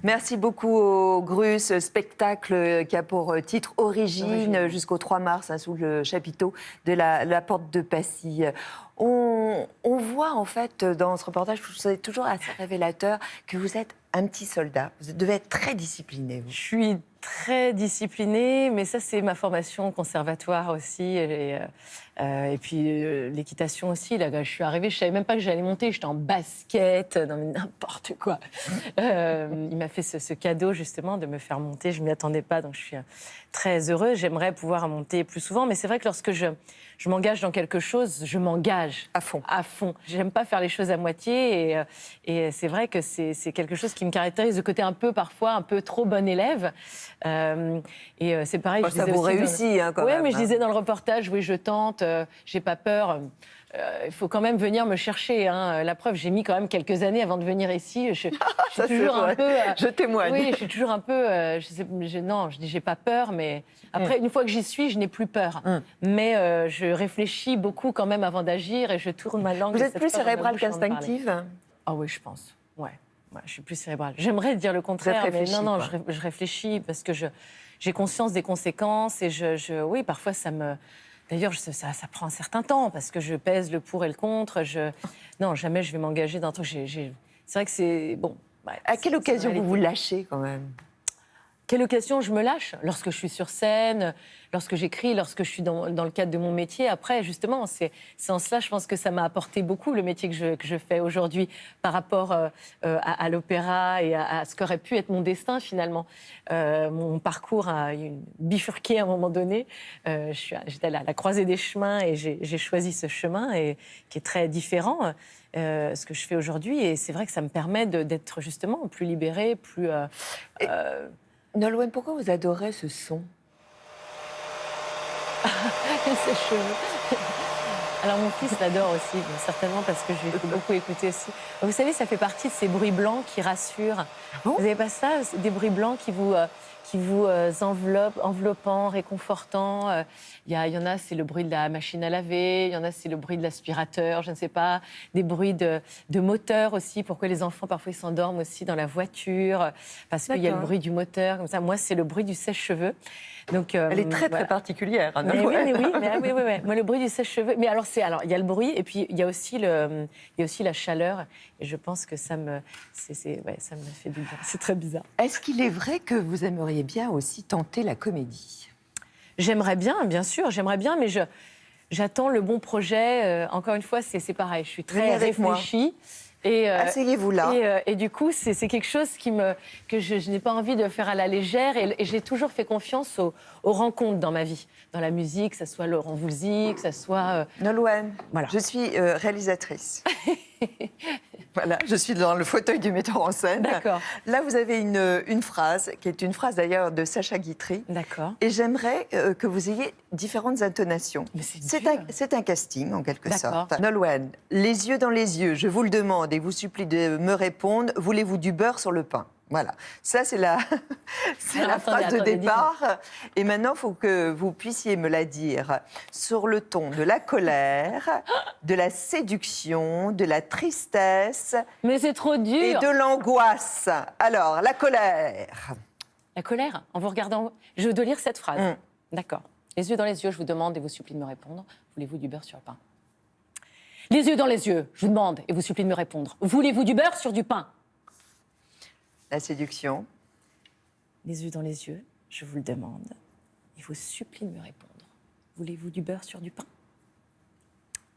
Merci beaucoup au Grus, spectacle qui a pour titre Origine jusqu'au 3 mars sous le chapiteau de la porte de Passy. On voit en fait dans ce reportage, c'est toujours assez révélateur, que vous êtes un petit soldat. Vous devez être très discipliné. Vous. Je suis très disciplinée, mais ça c'est ma formation au conservatoire aussi. Et puis l'équitation aussi. Là, je suis arrivée, je savais même pas que j'allais monter. J'étais en basket, non mais n'importe quoi. Il m'a fait ce cadeau justement de me faire monter. Je m'y attendais pas, donc je suis très heureuse. J'aimerais pouvoir monter plus souvent, mais c'est vrai que lorsque je m'engage dans quelque chose, je m'engage à fond. À fond. J'aime pas faire les choses à moitié, et c'est vrai que c'est quelque chose qui me caractérise, de côté un peu parfois un peu trop bon élève. Et c'est pareil. Oh, ça vous réussit quand même. Oui, mais je disais dans le reportage, oui, je tente, j'ai pas peur. Il faut quand même venir me chercher. Hein. La preuve, j'ai mis quand même quelques années avant de venir ici. Je suis toujours un peu. Je témoigne. Oui, je suis toujours un peu. Non, je dis j'ai pas peur, mais après, une fois que j'y suis, je n'ai plus peur. Mais je réfléchis beaucoup quand même avant d'agir et je tourne ma langue. Vous êtes plus cérébrale qu'instinctive ? Ah oui, je pense. Ouais, je suis plus cérébrale. J'aimerais dire le contraire, mais non, je réfléchis parce que j'ai conscience des conséquences et oui, parfois ça me. D'ailleurs, ça prend un certain temps parce que je pèse le pour et le contre. Non, jamais je vais m'engager dans un truc. C'est vrai que c'est bon. Ouais, à quelle occasion vous lâchez quand même ? Quelle occasion je me lâche ? Lorsque je suis sur scène, lorsque j'écris, lorsque je suis dans le cadre de mon métier. Après, justement, c'est en cela, je pense que ça m'a apporté beaucoup, le métier que je fais aujourd'hui, par rapport à l'opéra et à ce qu'aurait pu être mon destin, finalement. Mon parcours a bifurqué à un moment donné. J'étais à la croisée des chemins et j'ai choisi ce chemin qui est très différent. Ce que je fais aujourd'hui, et c'est vrai que ça me permet d'être justement plus libérée, plus... Nolwenn, pourquoi vous adorez ce son ? Ses cheveux. Alors mon fils l'adore aussi, certainement parce que je lui fais beaucoup écouter aussi. Vous savez, ça fait partie de ces bruits blancs qui rassurent. Vous n'avez pas ça, des bruits blancs qui vous enveloppent, enveloppants, réconfortants. Il y en a, c'est le bruit de la machine à laver. Il y en a, c'est le bruit de l'aspirateur, je ne sais pas. Des bruits de moteur aussi. Pourquoi les enfants, parfois, ils s'endorment aussi dans la voiture. Parce qu'il y a le bruit du moteur. Comme ça. Moi, c'est le bruit du sèche-cheveux. Donc, elle est très, très particulière. Hein, oui. Moi, le bruit du sèche-cheveux. Mais alors, il y a le bruit et puis il y a aussi la chaleur. Et je pense que ça me fait du bien. C'est très bizarre. Est-ce qu'il est vrai que vous aimeriez bien aussi tenter la comédie ? J'aimerais bien sûr, mais j'attends le bon projet. Encore une fois, c'est pareil, je suis très réfléchie. Asseyez-vous là. Et du coup, c'est quelque chose que je n'ai pas envie de faire à la légère. Et j'ai toujours fait confiance aux rencontres dans ma vie. Dans la musique, que ce soit Laurent Voulzy, que ce soit... Nolwenn, voilà. Je suis réalisatrice. Voilà, je suis dans le fauteuil du metteur en scène. D'accord. Là, vous avez une phrase, qui est une phrase d'ailleurs de Sacha Guitry. D'accord. Et j'aimerais que vous ayez différentes intonations. Mais c'est un casting, en quelque D'accord. sorte. Nolwenn, les yeux dans les yeux, je vous le demande et vous supplie de me répondre. Voulez-vous du beurre sur le pain ? Voilà, ça c'est la phrase de départ. Et maintenant, il faut que vous puissiez me la dire sur le ton de la colère, de la séduction, de la tristesse. Mais c'est trop dur. Et de l'angoisse. Alors, la colère. La colère, en vous regardant... Je dois lire cette phrase. D'accord. Les yeux dans les yeux, je vous demande et vous supplie de me répondre. Voulez-vous du beurre sur le pain ? Les yeux dans les yeux, je vous demande et vous supplie de me répondre. Voulez-vous du beurre sur du pain ? La séduction. Les yeux dans les yeux, je vous le demande et vous supplie de me répondre. Voulez-vous du beurre sur du pain ?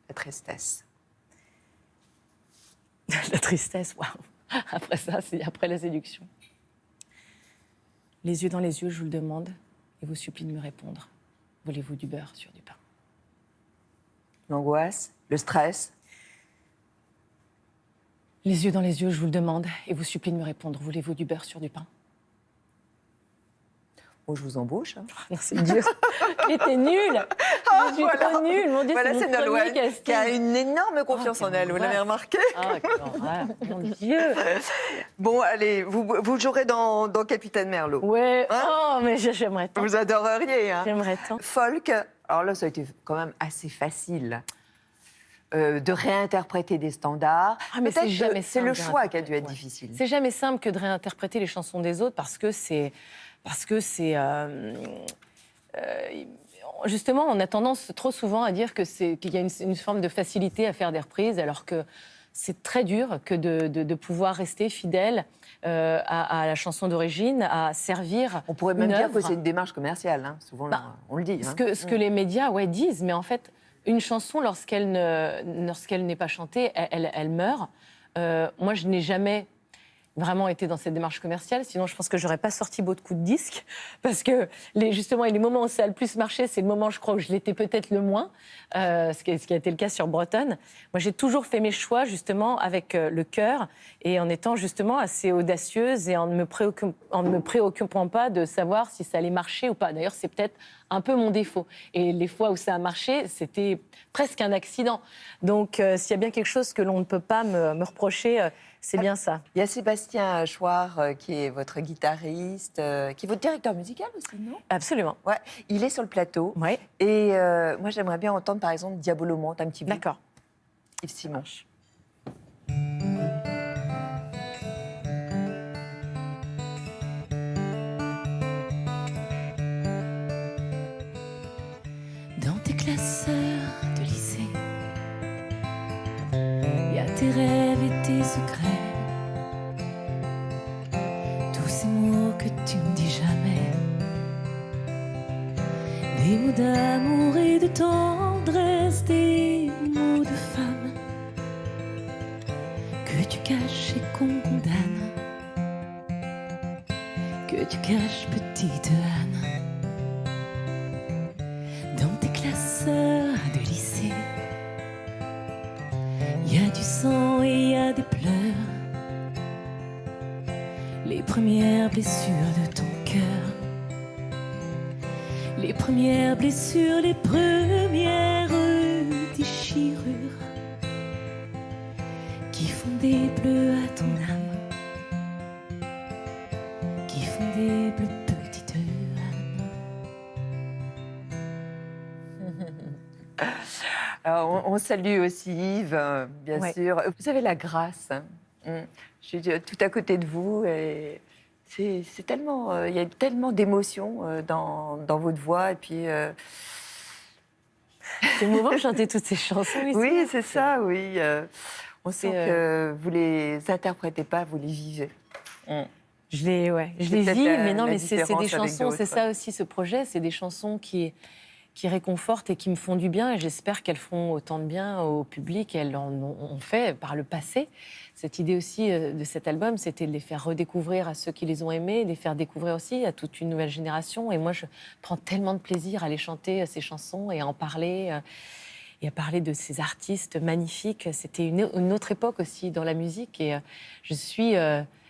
La tristesse. La tristesse, waouh. Après ça, c'est après la séduction. Les yeux dans les yeux, je vous le demande et vous supplie de me répondre. Voulez-vous du beurre sur du pain ? L'angoisse, le stress. Les yeux dans les yeux, je vous le demande et vous supplie de me répondre. Voulez-vous du beurre sur du pain ? Oh, je vous embauche. Hein. Non, c'est dur. Il était nul. Je suis trop nulle. Mon Dieu, voilà, c'est Nolwenn qui a une énorme confiance en elle. Vous l'avez remarqué ? Mon Dieu. Bon, allez, vous jouerez dans Capitaine Merlot. Ouais. Hein, mais j'aimerais tant. Vous adoreriez. Hein. J'aimerais tant. Folk. Alors là, ça a été quand même assez facile. de réinterpréter des standards. Ah, mais c'est Peut-être jamais que c'est le simple de choix qui a dû être réinterpréter, difficile. C'est jamais simple que de réinterpréter les chansons des autres parce que c'est justement, on a tendance trop souvent à dire qu'il y a une forme de facilité à faire des reprises, alors que c'est très dur que de pouvoir rester fidèle à la chanson d'origine, à servir. On pourrait même une dire œuvre. que c'est une démarche commerciale. Hein. Souvent, on le dit. Ce Hein. que les médias disent, mais en fait, une chanson, lorsqu'elle n'est pas chantée, elle meurt. Moi, je n'ai jamais vraiment été dans cette démarche commerciale, sinon je pense que j'aurais pas sorti beaucoup de disques, parce que justement, les moments où ça a le plus marché, c'est le moment, je crois, où je l'étais peut-être le moins, ce qui a été le cas sur Bretonne. Moi, j'ai toujours fait mes choix, justement, avec le cœur, et en étant justement assez audacieuse, et en ne me préoccupant pas de savoir si ça allait marcher ou pas. D'ailleurs, c'est peut-être un peu mon défaut. Et les fois où ça a marché, c'était presque un accident. Donc, s'il y a bien quelque chose que l'on ne peut pas me reprocher, c'est bien ça. Il y a Sébastien Chouard, qui est votre guitariste, qui est votre directeur musical aussi, non? Absolument. Ouais, il est sur le plateau. Ouais. Et moi, j'aimerais bien entendre, par exemple, Diabolo monte un petit bout. D'accord. Yves Simon. Dans tes classeurs de lycée, il y a tes rêves et tes secrets, tous ces mots que tu ne dis jamais, des mots d'amour et de tendresse, des mots de femme que tu caches et qu'on condamne, que tu caches, petite Anne. Dans tes classeurs de lycée, il y a du sang et il y a des pleurs, les premières blessures de ton cœur, les premières blessures, les premières déchirures qui font des bleus à ton âme, qui font des bleus, petite Anne. Alors, on salue aussi Yves, bien Ouais. sûr. Vous avez la grâce. Hein. Je suis tout à côté de vous. Et c'est tellement, il y a tellement d'émotions dans votre voix. Et puis, C'est émouvant de chanter toutes ces chansons ici. oui, c'est ça, oui. On sent C'est, que vous les interprétez pas, vous les vivez. Je les peut-être vis, la- mais non, la mais c'est différence des avec chansons, c'est d'autres. ça aussi ce projet, c'est des chansons qui réconfortent et qui me font du bien, et j'espère qu'elles feront autant de bien au public, elles en ont fait par le passé. Cette idée aussi de cet album, c'était de les faire redécouvrir à ceux qui les ont aimés, de les faire découvrir aussi à toute une nouvelle génération, et moi je prends tellement de plaisir à les chanter, ces chansons, et à en parler, et à parler de ces artistes magnifiques. C'était une autre époque aussi dans la musique, et je suis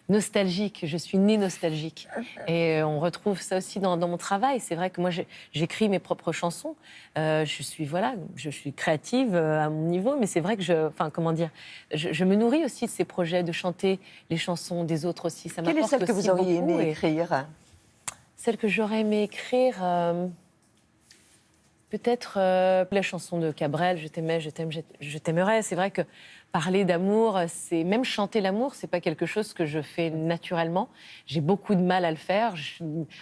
nostalgique, je suis née nostalgique. Et on retrouve ça aussi dans mon travail. C'est vrai que moi, j'écris mes propres chansons. Je suis créative à mon niveau, mais c'est vrai que je me nourris aussi de ces projets, de chanter les chansons des autres aussi. Ça Quelle est m'apporte celle que aussi vous auriez beaucoup, aimé et écrire? Celle que j'aurais aimé écrire, peut-être la chanson de Cabrel, Je t'aimais, je t'aime, je t'aimerais. C'est vrai que parler d'amour, c'est même chanter l'amour, c'est pas quelque chose que je fais naturellement. J'ai beaucoup de mal à le faire. À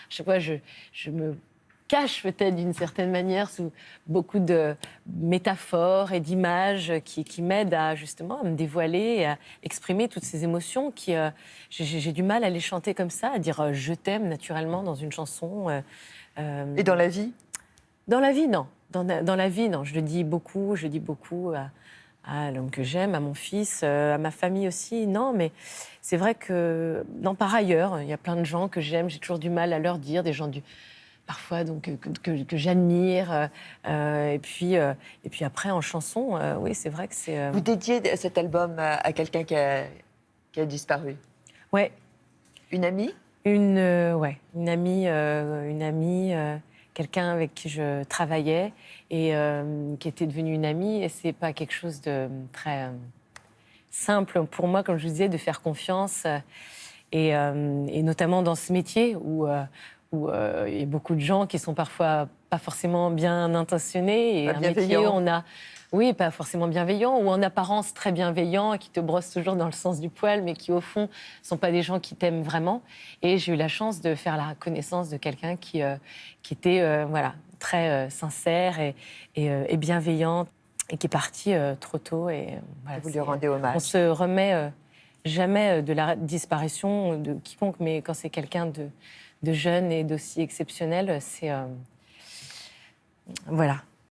chaque fois, je me cache peut-être d'une certaine manière sous beaucoup de métaphores et d'images qui m'aident à justement à me dévoiler, et à exprimer toutes ces émotions qui j'ai du mal à les chanter comme ça, à dire je t'aime naturellement dans une chanson. Et dans la vie? Dans la vie, non. Dans la vie, non. Je le dis beaucoup à l'homme que j'aime, à mon fils, à ma famille aussi. Non, mais c'est vrai que, non, par ailleurs, il y a plein de gens que j'aime, j'ai toujours du mal à leur dire, des gens parfois donc, que j'admire. Et puis après, en chanson, oui, c'est vrai que c'est... Vous dédiez cet album à quelqu'un qui a disparu? Ouais, Une amie? une amie, quelqu'un avec qui je travaillais et qui était devenue une amie. Et c'est pas quelque chose de très simple pour moi, comme je vous disais, de faire confiance. Et notamment dans ce métier où où il y a beaucoup de gens qui sont parfois pas forcément bien intentionnés. Et Pas un métier, bienveillants. oui, pas forcément bienveillants, ou en apparence très bienveillants, qui te brossent toujours dans le sens du poil, mais qui au fond ne sont pas des gens qui t'aiment vraiment. Et j'ai eu la chance de faire la connaissance de quelqu'un qui était voilà, très sincère et bienveillant, et qui est parti trop tôt. Et, voilà, Vous lui rendez hommage. on se remet jamais de la disparition de quiconque, mais quand c'est quelqu'un de jeune et d'aussi exceptionnel, c'est... voilà.